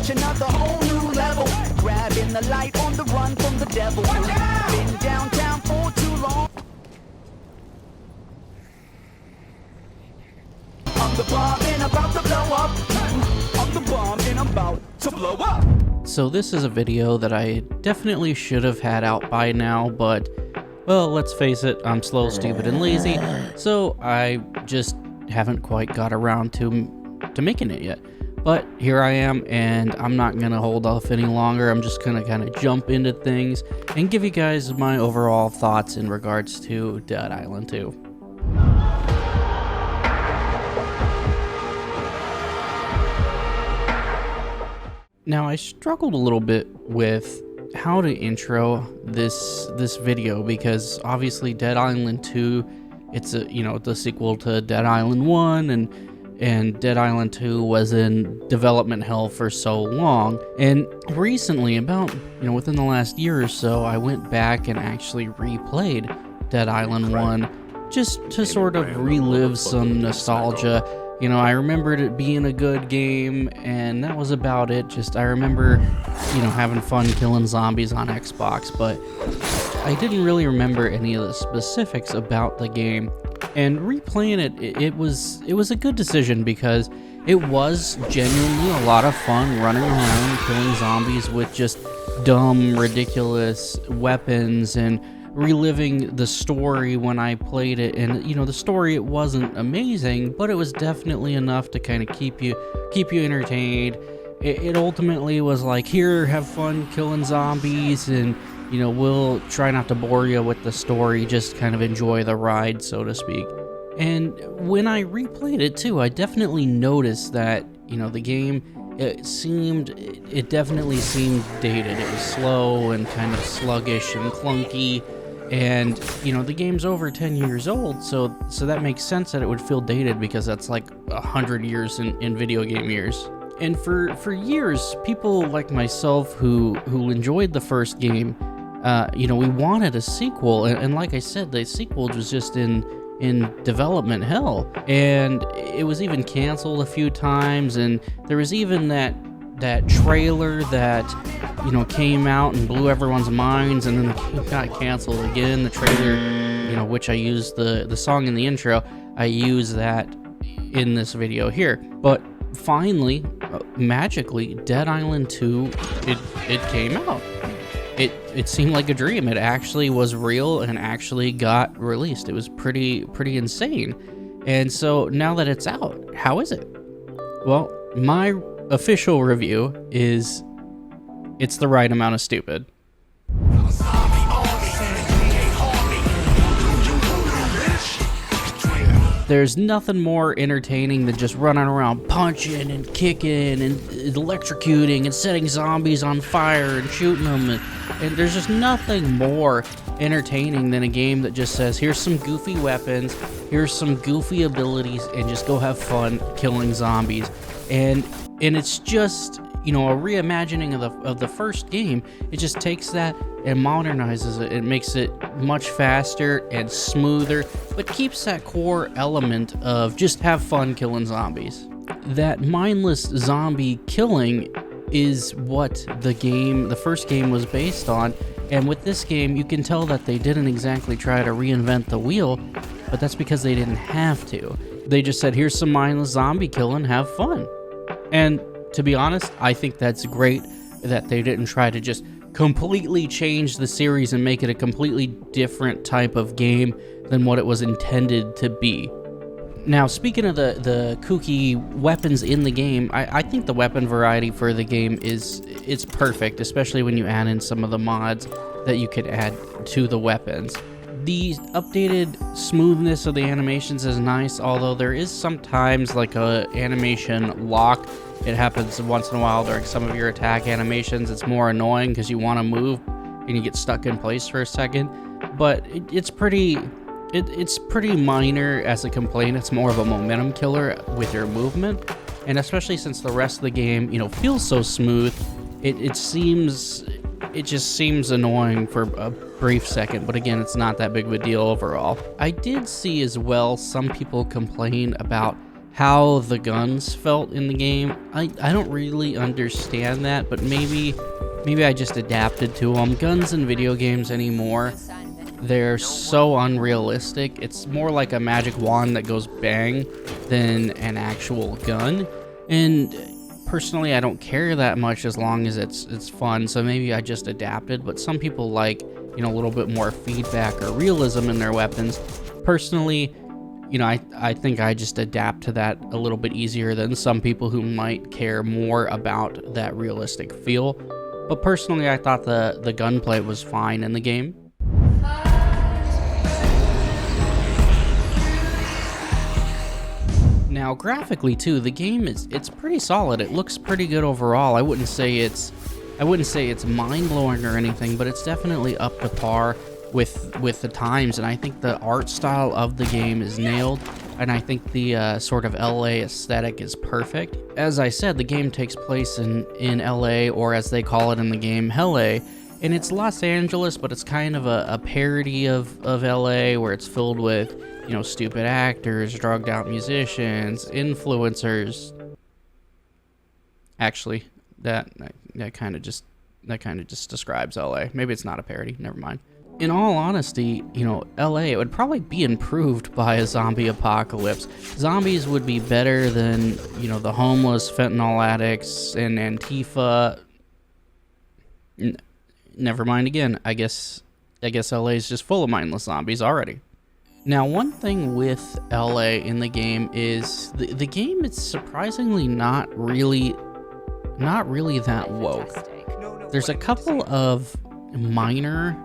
reach another whole new level. Grabbing the light on the run from the devil. Been downtown for too long. I'm the bomb and about to blow up. I'm the bomb and I'm about to blow up. So this is a video that I definitely should have had out by now, but, well, let's face it, I'm slow, stupid, and lazy, so I just haven't quite got around to making it yet. But here I am, and I'm not gonna hold off any longer. I'm just gonna kind of jump into things and give you guys my overall thoughts in regards to Dead Island 2. Now, I struggled a little bit with how to intro this video because obviously Dead Island 2, it's the sequel to Dead Island 1, and Dead Island 2 was in development hell for so long. And recently, about within the last year or so, I went back and actually replayed Dead Island 1 just to sort of relive some nostalgia. I remembered it being a good game, and that was about it. I remember, having fun killing zombies on Xbox, but I didn't really remember any of the specifics about the game. And replaying it was a good decision because it was genuinely a lot of fun running around killing zombies with just dumb, ridiculous weapons and reliving the story when I played it. And the story, it wasn't amazing, but it was definitely enough to kind of keep you entertained. It ultimately was like, here, have fun killing zombies, and we'll try not to bore you with the story, just kind of enjoy the ride, so to speak. And when I replayed it too, I definitely noticed that the game, it definitely seemed dated. It was slow and kind of sluggish and clunky. And, the game's over 10 years old, so that makes sense that it would feel dated because that's like 100 years in video game years. And for years, people like myself who enjoyed the first game, we wanted a sequel. And like I said, the sequel was just in development hell. And it was even canceled a few times, and there was even that trailer that came out and blew everyone's minds, and then the game got canceled again. The trailer, which I used the song in the intro, I use that in this video here. But finally, magically, Dead Island 2, it came out. It seemed like a dream. It actually was real and actually got released. It was pretty insane. And so now that it's out, how is it? Well, my official review is it's the right amount of stupid. There's nothing more entertaining than just running around punching and kicking and electrocuting and setting zombies on fire and shooting them. And there's just nothing more entertaining than a game that just says, here's some goofy weapons, here's some goofy abilities, and just go have fun killing zombies. And it's just, a reimagining of the first game. It just takes that and modernizes it. It makes it much faster and smoother, but keeps that core element of just have fun killing zombies. That mindless zombie killing is what the first game was based on. And with this game, you can tell that they didn't exactly try to reinvent the wheel, but that's because they didn't have to. They just said, here's some mindless zombie killing, have fun. And to be honest, I think that's great that they didn't try to just completely change the series and make it a completely different type of game than what it was intended to be. Now, speaking of the kooky weapons in the game, I think the weapon variety for the game it's perfect, especially when you add in some of the mods that you could add to the weapons. The updated smoothness of the animations is nice, although there is sometimes like a animation lock. It happens once in a while during some of your attack animations. It's more annoying because you want to move and you get stuck in place for a second. But it's pretty minor as a complaint. It's more of a momentum killer with your movement. And especially since the rest of the game, feels so smooth, it just seems annoying for a brief second, but again, it's not that big of a deal overall. I did see as well some people complain about how the guns felt in the game. I don't really understand that, but maybe I just adapted to them. Guns in video games anymore, they're so unrealistic. It's more like a magic wand that goes bang than an actual gun. And personally, I don't care that much as long as it's fun. So maybe I just adapted. But some people like, you know, a little bit more feedback or realism in their weapons. Personally, you know, I think I just adapt to that a little bit easier than some people who might care more about that realistic feel. But personally, I thought the gunplay was fine in the game. Now, graphically too, the game it's pretty solid. It looks pretty good overall. I wouldn't say it's mind-blowing or anything, but it's definitely up to par with the times. And I think the art style of the game is nailed, and I think the sort of LA aesthetic is perfect. As I said, the game takes place in LA, or as they call it in the game, Hell-A. And it's Los Angeles, but it's kind of a parody of LA, where it's filled with, you know, stupid actors, drugged out musicians, influencers. Actually, that kind of just describes LA. Maybe it's not a parody. Never mind. In all honesty, you know, LA, it would probably be improved by a zombie apocalypse. Zombies would be better than, you know, the homeless, fentanyl addicts, and Antifa. Never mind again. I guess LA is just full of mindless zombies already. Now, one thing with LA in the game is the game is surprisingly not really that woke. There's a couple of minor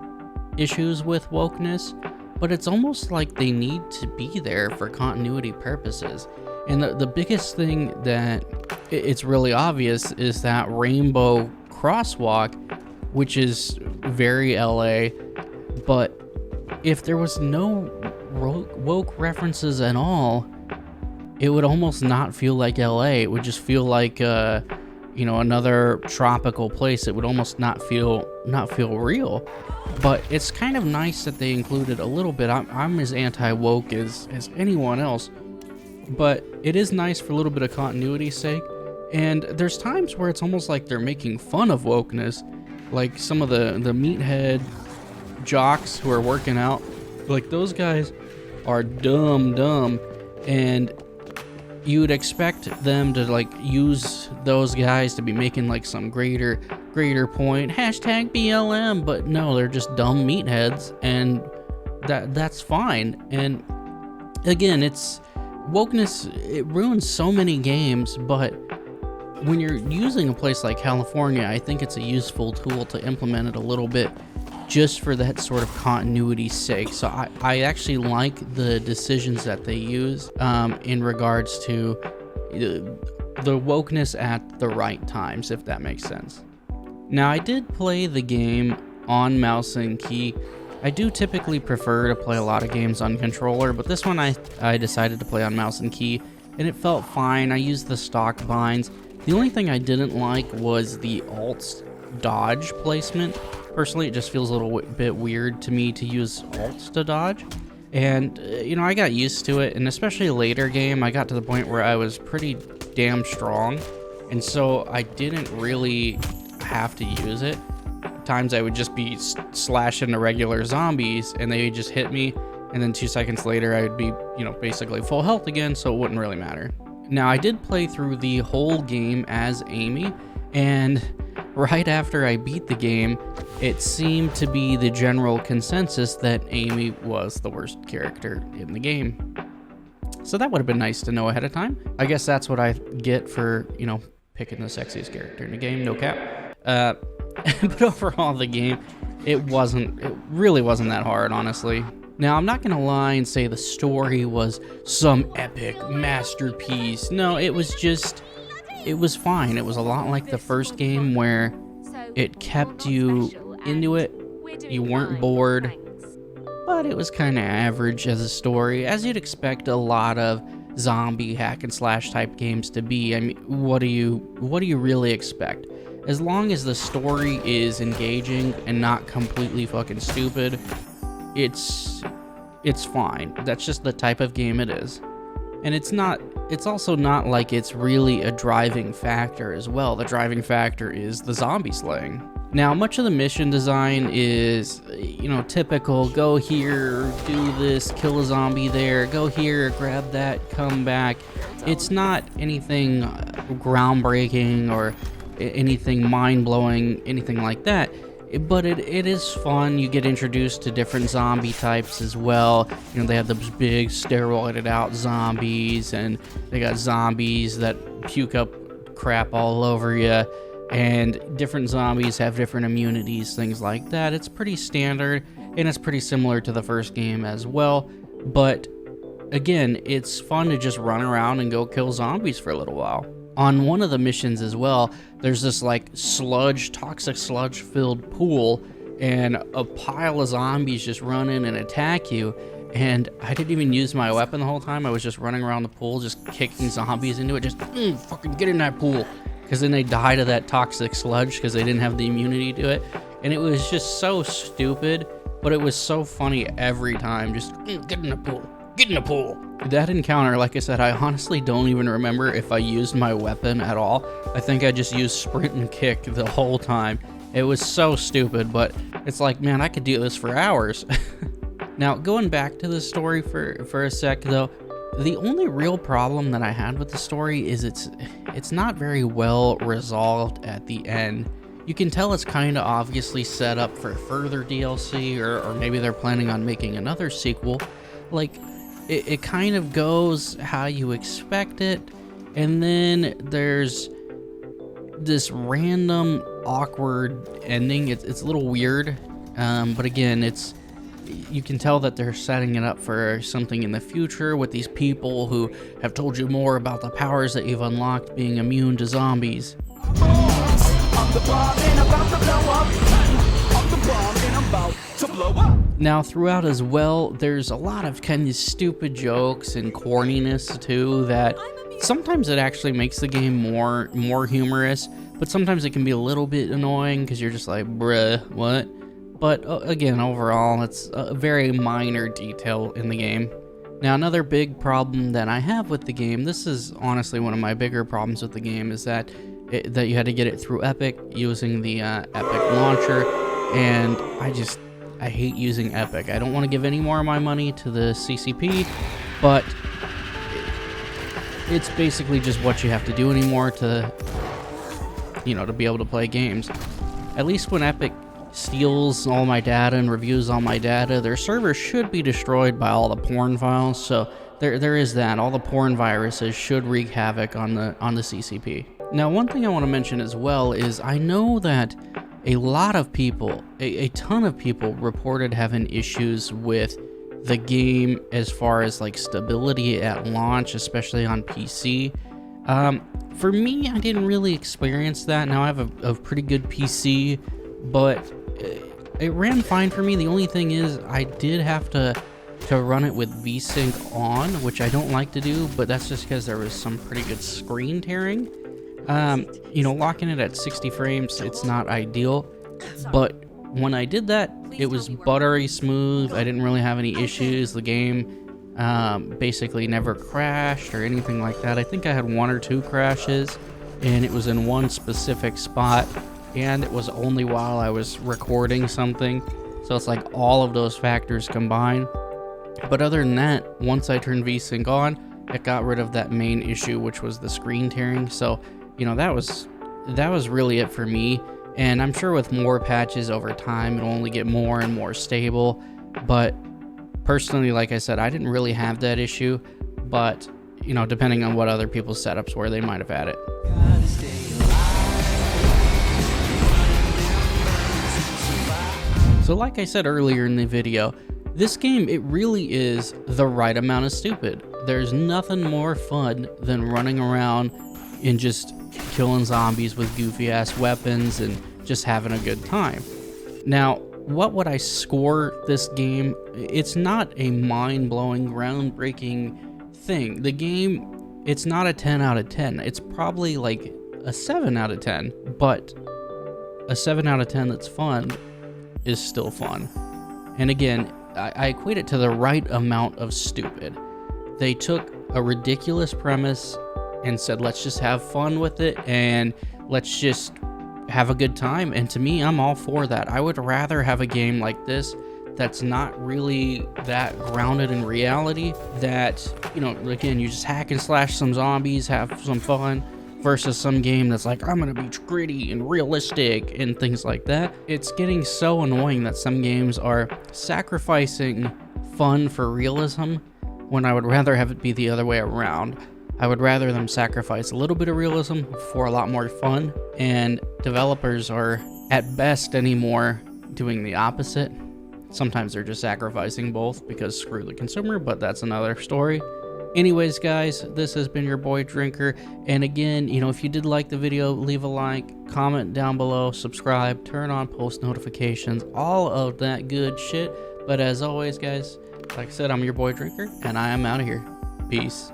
issues with wokeness, but it's almost like they need to be there for continuity purposes. And the biggest thing that it's really obvious is that rainbow crosswalk, which is very LA, but if there was no woke references at all, it would almost not feel like LA. It would just feel like you know, another tropical place. It would almost not feel real. But it's kind of nice that they included a little bit. I'm as anti-woke as anyone else, but it is nice for a little bit of continuity's sake. And there's times where it's almost like they're making fun of wokeness, like some of the meathead jocks who are working out. Like, those guys are dumb, and you would expect them to like use those guys to be making like some greater point, hashtag BLM, but no, they're just dumb meatheads, and that's fine. And again, it's wokeness, it ruins so many games, but when you're using a place like California, I think it's a useful tool to implement it a little bit, just for that sort of continuity's sake. So I actually like the decisions that they use in regards to the wokeness at the right times, if that makes sense. Now, I did play the game on mouse and key. I do typically prefer to play a lot of games on controller, but this one I decided to play on mouse and key, and it felt fine. I used the stock binds. The only thing I didn't like was the alt dodge placement. Personally, it just feels a little bit weird to me to use alts to dodge. And, you know, I got used to it, and especially later game, I got to the point where I was pretty damn strong, and so I didn't really have to use it. Times I would just be slashing the regular zombies, and they would just hit me, and then 2 seconds later, I would be, you know, basically full health again, so it wouldn't really matter. Now, I did play through the whole game as Amy, and right after I beat the game, it seemed to be the general consensus that Amy was the worst character in the game. So that would have been nice to know ahead of time. I guess that's what I get for, you know, picking the sexiest character in the game, no cap. But overall, the game, it really wasn't that hard, honestly. Now, I'm not gonna lie and say the story was some epic masterpiece. No, it was fine. It was a lot like the first game, where it kept you into it, you weren't bored, but it was kind of average as a story, as you'd expect a lot of zombie hack and slash type games to be. I mean, what do you really expect? As long as the story is engaging and not completely fucking stupid, it's fine. That's just the type of game it is. And it's not it's also not like it's really a driving factor as well. The driving factor is the zombie slaying. Now, much of the mission design is, typical. Go here, do this, kill a zombie there, go here, grab that, come back. It's not anything groundbreaking or anything mind-blowing, anything like that. But it is fun. You get introduced to different zombie types as well. They have those big steroided out zombies, and they got zombies that puke up crap all over you. And different zombies have different immunities, things like that. It's pretty standard, and it's pretty similar to the first game as well. But again, it's fun to just run around and go kill zombies for a little while. On one of the missions as well, there's this like toxic sludge filled pool, and a pile of zombies just run in and attack you. And I didn't even use my weapon the whole time. I was just running around the pool, just kicking zombies into it, just fucking get in that pool. Because then they die to that toxic sludge because they didn't have the immunity to it. And it was just so stupid, but it was so funny every time. Just get in the pool, get in the pool. That encounter, like I said, I honestly don't even remember if I used my weapon at all. I think I just used sprint and kick the whole time. It was so stupid, but it's like, man, I could do this for hours. Now, going back to the story for a sec, though, the only real problem that I had with the story is it's not very well resolved at the end. You can tell it's kind of obviously set up for further DLC, or maybe they're planning on making another sequel. Like, it kind of goes how you expect it, and then there's this random awkward ending. It's a little weird, but again, you can tell that they're setting it up for something in the future with these people who have told you more about the powers that you've unlocked being immune to zombies. Now, throughout as well, there's a lot of kind of stupid jokes and corniness too that sometimes it actually makes the game more humorous, but sometimes it can be a little bit annoying because you're just like, bruh, what? But again, overall, it's a very minor detail in the game. Now, another big problem that I have with the game, this is honestly one of my bigger problems with the game, is that you had to get it through Epic using the Epic launcher, and I hate using Epic. I don't want to give any more of my money to the CCP, but it's basically just what you have to do anymore to be able to play games. At least when Epic steals all my data and reviews all my data, their server should be destroyed by all the porn files. So there is that. All the porn viruses should wreak havoc on the CCP. Now, one thing I want to mention as well is I know that a lot of people, a ton of people reported having issues with the game as far as like stability at launch, especially on PC. For me, I didn't really experience that. Now I have a pretty good PC, but it ran fine for me. The only thing is I did have to run it with VSync on, which I don't like to do, but that's just because there was some pretty good screen tearing. Locking it at 60 frames, it's not ideal, but when I did that, it was buttery smooth. I didn't really have any issues. The game basically never crashed or anything like that. I think I had 1 or 2 crashes, and it was in one specific spot, and it was only while I was recording something. So it's like all of those factors combined. But other than that, once I turned VSync on, it got rid of that main issue, which was the screen tearing. So, that was really it for me. And I'm sure with more patches over time, it'll only get more and more stable. But personally, like I said, I didn't really have that issue. But, depending on what other people's setups were, they might have had it. So like I said earlier in the video, this game, it really is the right amount of stupid. There's nothing more fun than running around and just killing zombies with goofy ass weapons and just having a good time. Now, what would I score this game? It's not a mind-blowing, groundbreaking thing. The game, it's not a 10 out of 10. It's probably like a 7 out of 10, but a 7 out of 10 that's fun is still fun. And again, I equate it to the right amount of stupid. They took a ridiculous premise and said, let's just have fun with it and let's just have a good time. And to me, I'm all for that. I would rather have a game like this that's not really that grounded in reality, that, you know, again, you just hack and slash some zombies, have some fun, versus some game that's like, I'm gonna be gritty and realistic and things like that. It's getting so annoying that some games are sacrificing fun for realism when I would rather have it be the other way around. I would rather them sacrifice a little bit of realism for a lot more fun, and developers are at best anymore doing the opposite. Sometimes they're just sacrificing both because screw the consumer, but that's another story. Anyways, guys, this has been your boy Drinker, and again, you know, if you did like the video, leave a like, comment down below, subscribe, turn on post notifications, all of that good shit. But as always, guys, like I said, I'm your boy Drinker, and I am out of here. Peace.